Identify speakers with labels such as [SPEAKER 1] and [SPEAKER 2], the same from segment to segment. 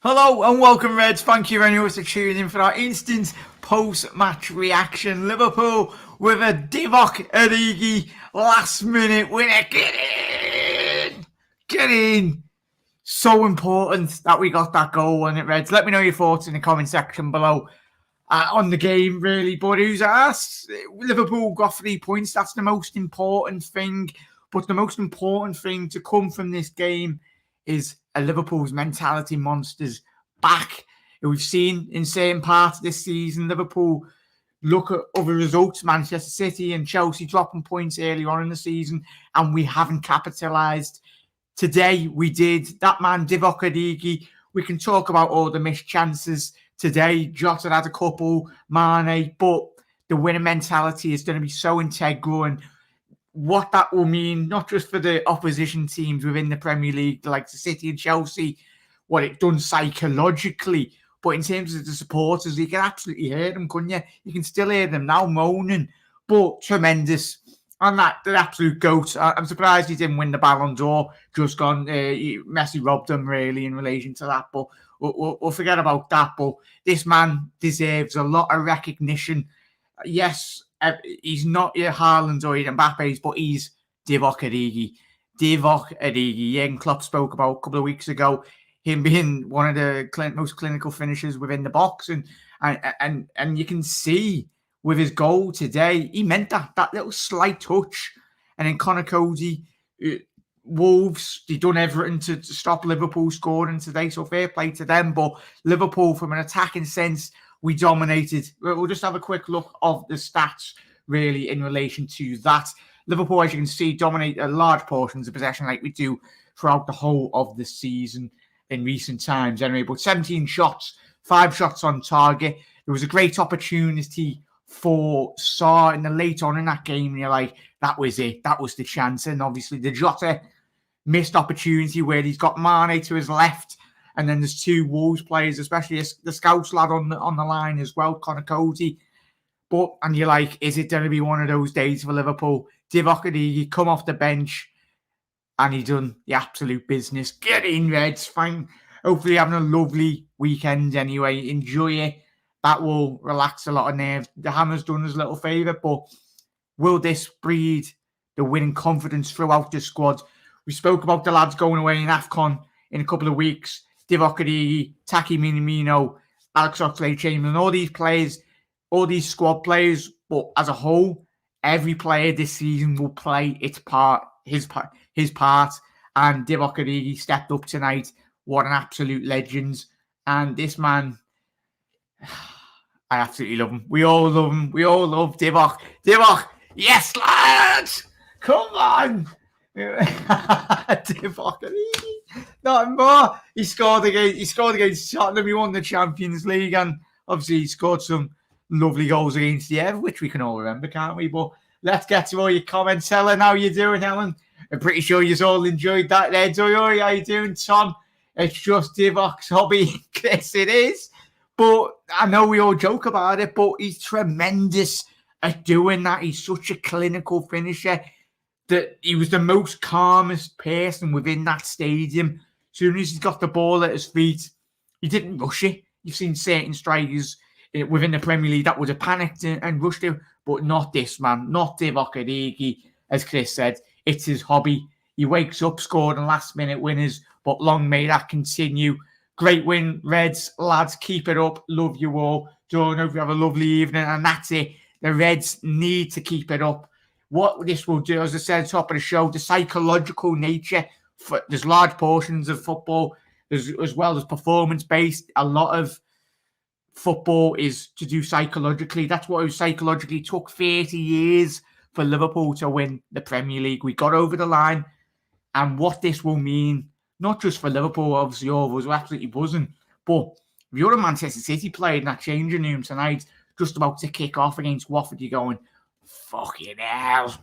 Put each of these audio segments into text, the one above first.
[SPEAKER 1] Hello and welcome, Reds. Thank you very much for tuning in for our instant post-match reaction. Liverpool with a Divock Origi last-minute winner. Get in! Get in! So important that we got that goal on it, Reds. Let me know your thoughts in the comment section below on the game, really. But who's asked? Liverpool got 3 points. That's the most important thing. But the most important thing to come from this game is Liverpool's mentality monsters back. We've seen in certain parts of this season, Liverpool look at other results, Manchester City and Chelsea dropping points early on in the season, and we haven't capitalised. Today, we did. That man, Divock Origi, we can talk about all the missed chances today. Jota had a couple, Mane, but the winning mentality is going to be so integral, and what that will mean, not just for the opposition teams within the Premier League, like the City and Chelsea, what it done psychologically, but in terms of the supporters, you can absolutely hear them, couldn't you? You can still hear them now moaning, but tremendous. And that, the absolute GOAT. I'm surprised he didn't win the Ballon d'Or, just gone. Messi robbed him, really, in relation to that, but we'll forget about that. But this man deserves a lot of recognition. Yes, he's not your Haaland or your Mbappe's, but he's Divock Origi. Divock Origi. Jürgen Klopp spoke about a couple of weeks ago him being one of the most clinical finishers within the box, and you can see with his goal today, he meant that little slight touch. And then Connor Cody, Wolves, they done everything to stop Liverpool scoring today, so fair play to them. But Liverpool, from an attacking sense, we dominated. We'll just have a quick look of the stats, really, in relation to that. Liverpool, as you can see, dominate large portions of possession like we do throughout the whole of the season in recent times. Anyway, but 17 shots, 5 shots on target. There was a great opportunity for Saar in the late on in that game, and you're like, that was it. That was the chance. And obviously the Jota missed opportunity where he's got Mane to his left, and then there's 2 Wolves players, especially the Scouts lad on the line as well, Connor Cody. And you're like, is it going to be one of those days for Liverpool? Divock Origi come off the bench, and he done the absolute business. Get in, Reds. Fine. Hopefully having a lovely weekend anyway. Enjoy it. That will relax a lot of nerves. The hammer's done us a little favour, but will this breed the winning confidence throughout the squad? We spoke about the lads going away in AFCON in a couple of weeks. Divock Origi, Taki Minamino, Alex Oxlade-Chamberlain, all these players, all these squad players, but as a whole, every player this season will play his part. And Divock Origi stepped up tonight. What an absolute legend. And this man, I absolutely love him. We all love him. We all love Divock. Divock, yes, lads! Come on! Divock Origi. Not more. He scored against Tottenham. He won the Champions League, and obviously he scored some lovely goals against the Ever, which we can all remember, can't we? But let's get to all your comments. Helen, how you doing, Helen? I'm pretty sure you all enjoyed that there. Doyoy, how you doing, Tom? It's just Divock's hobby. Yes, it is. But I know we all joke about it, but he's tremendous at doing that. He's such a clinical finisher that he was the most calmest person within that stadium. As soon as he's got the ball at his feet, he didn't rush it. You've seen certain strikers within the Premier League that would have panicked and rushed it, but not this man, not Divock Origi. As Chris said, it's his hobby. He wakes up scoring last-minute winners, but long may that continue. Great win, Reds. Lads, keep it up. Love you all. Don't know if you have a lovely evening, and that's it. The Reds need to keep it up. What this will do, as I said at the top of the show, the psychological nature. There's large portions of football, as well as performance-based. A lot of football is to do psychologically. That's what it psychologically took 30 years for Liverpool to win the Premier League. We got over the line, and what this will mean, not just for Liverpool, obviously all of us were absolutely buzzing, but if you're a Manchester City player in that changing room tonight, just about to kick off against Watford, you're going, fucking hell.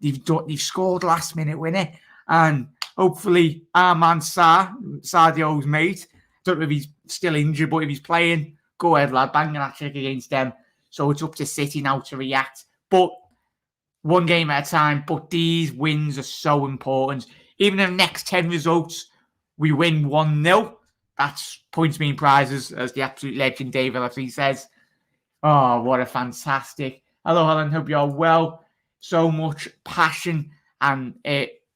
[SPEAKER 1] They've scored last minute winner. And hopefully our man Sadio's mate, don't know if he's still injured, but if he's playing, go ahead, lad, bang that trick against them. So it's up to City now to react. But one game at a time. But these wins are so important. Even in the next 10 results, we win 1-0. that's points mean prizes, as the absolute legend Dave LFC says. Oh, what a fantastic. Hello, Helen. Hope you're well. So much passion and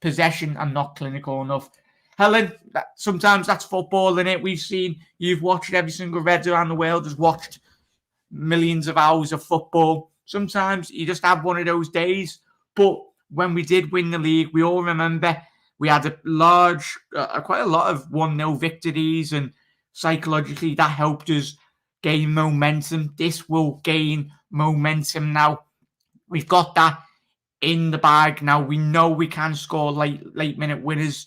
[SPEAKER 1] possession and not clinical enough. Helen, sometimes that's football, isn't it? We've seen, you've watched every single Reds around the world, has watched millions of hours of football. Sometimes you just have one of those days. But when we did win the league, we all remember we had a large, quite a lot of 1-0 victories, and psychologically that helped us gain momentum. This will gain momentum now. We've got that in the bag now. We know we can score late minute winners,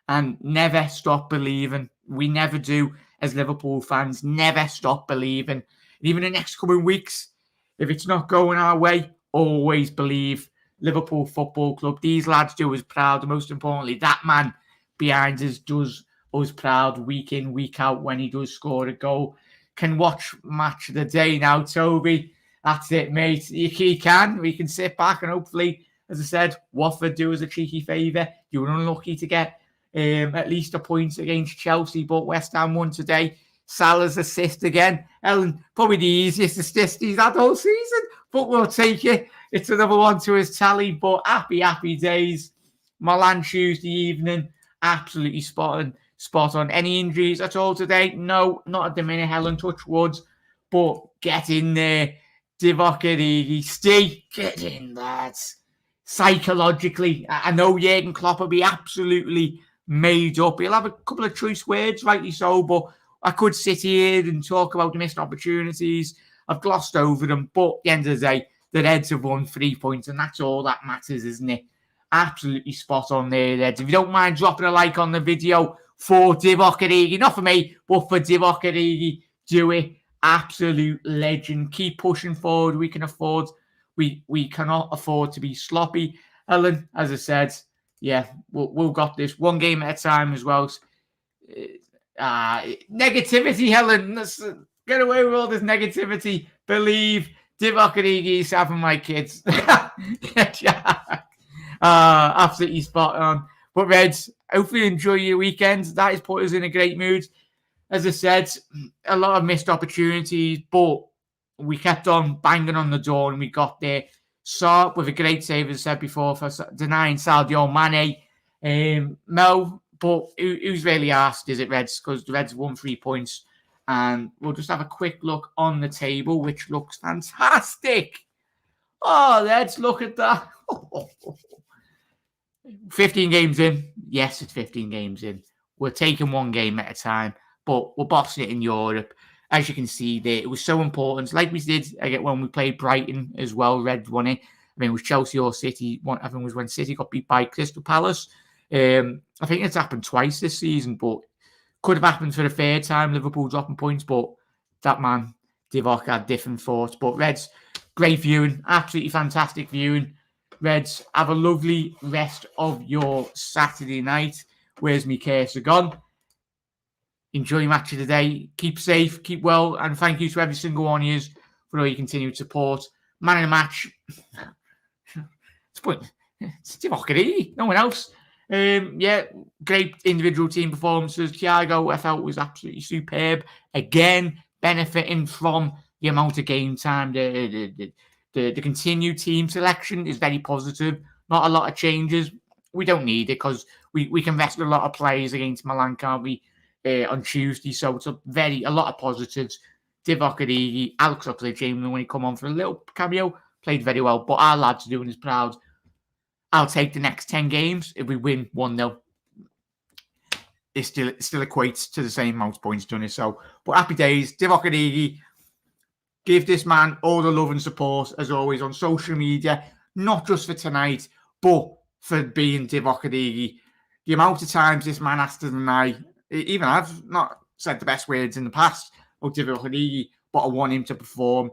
[SPEAKER 1] and never stop believing. We never do as Liverpool fans. Never stop believing. Even the next coming weeks, if it's not going our way, always believe. Liverpool Football Club, these lads do us proud. And most importantly, that man behind us does us proud week in, week out when he does score a goal. Can watch match of the day now, Toby. That's it, mate. You can. We can sit back and hopefully, as I said, Watford do us a cheeky favour. You were unlucky to get at least a point against Chelsea, but West Ham won today. Salah's assist again. Ellen, probably the easiest assist he's had all season, but we'll take it. It's another one to his tally, but happy days. Milan Tuesday evening, absolutely spot on. Any injuries at all today? No, not at the minute, Helen, touch wood, but get in there. Divock Origi, stay, get in, lads. Psychologically, I know Jurgen Klopp will be absolutely made up. He'll have a couple of choice words, rightly so, but I could sit here and talk about the missed opportunities. I've glossed over them, but at the end of the day, the Reds have won 3 points, and that's all that matters, isn't it? Absolutely spot on there, Reds. If you don't mind dropping a like on the video for Divock Origi, not for me, but for Divock Origi, do it. Absolute legend. Keep pushing forward. We cannot afford to be sloppy. Ellen, as I said, yeah, we'll got this one game at a time as well. Negativity, Helen. Let's get away with all this negativity. Believe Divock Origi is having my kids. Absolutely spot on. But Reds, hopefully enjoy your weekend. That has put us in a great mood. As I said, a lot of missed opportunities, but we kept on banging on the door and we got there. Saab with a great save, as I said before, for denying Sadio Mane. Mo, but who's really asked, is it Reds? Because the Reds won 3 points. And we'll just have a quick look on the table, which looks fantastic. Oh, Reds, look at that. 15 games in. Yes, it's 15 games in. We're taking one game at a time, but we're bossing it in Europe. As you can see there, it was so important. Like we did when we played Brighton as well, Reds won it. I mean, it was Chelsea or City. I think it was when City got beat by Crystal Palace. I think it's happened twice this season, but could have happened for the third time, Liverpool dropping points, but that man, Divock, had different thoughts. But Reds, great viewing, absolutely fantastic viewing. Reds, have a lovely rest of your Saturday night. Where's me cursor gone? Enjoy your match of the day. Keep safe, keep well, and thank you to every single one of you for all your continued support. Man of the match. It's Divock Origi, no one else. Great individual team performances. Thiago, I felt, was absolutely superb. Again, benefiting from the amount of game time. The continued team selection is very positive. Not a lot of changes. We don't need it because we can rest a lot of players against Milan, can't we, on Tuesday. So it's a lot of positives. Divock Origi, Alex Oxlade-Chamberlain, when he come on for a little cameo, played very well. But our lads are doing us proud. I'll take the next 10 games if we win 1-0. It still equates to the same amount of points, doesn't it? So, but happy days. Divock Origi, give this man all the love and support, as always, on social media. Not just for tonight, but for being Divock Origi. The amount of times this man has to deny, even I've not said the best words in the past about Divock Origi, but I want him to perform.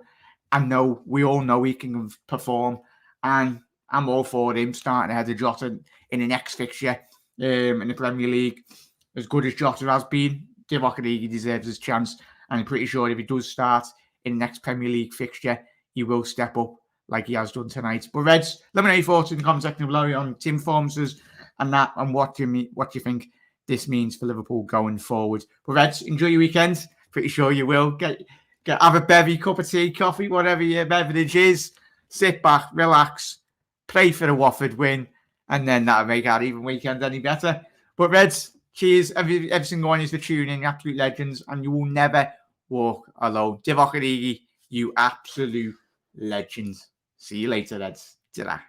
[SPEAKER 1] And we all know he can perform. And I'm all for him starting ahead of Jota in the next fixture in the Premier League. As good as Jota has been, Divock Origi deserves his chance. And I'm pretty sure if he does start in the next Premier League fixture, he will step up like he has done tonight. But Reds, let me know your thoughts in the comment section below on team performances and that, and what you think this means for Liverpool going forward. But Reds, enjoy your weekend. Pretty sure you will. Have a bevy, cup of tea, coffee, whatever your beverage is. Sit back, relax, pray for a Watford win, and then that'll make our even weekend any better. But Reds, cheers. Every single one is for tuning in. Absolute legends, and you will never walk alone. Divock Origi, you absolute legends. See you later, Reds. Ta-ra.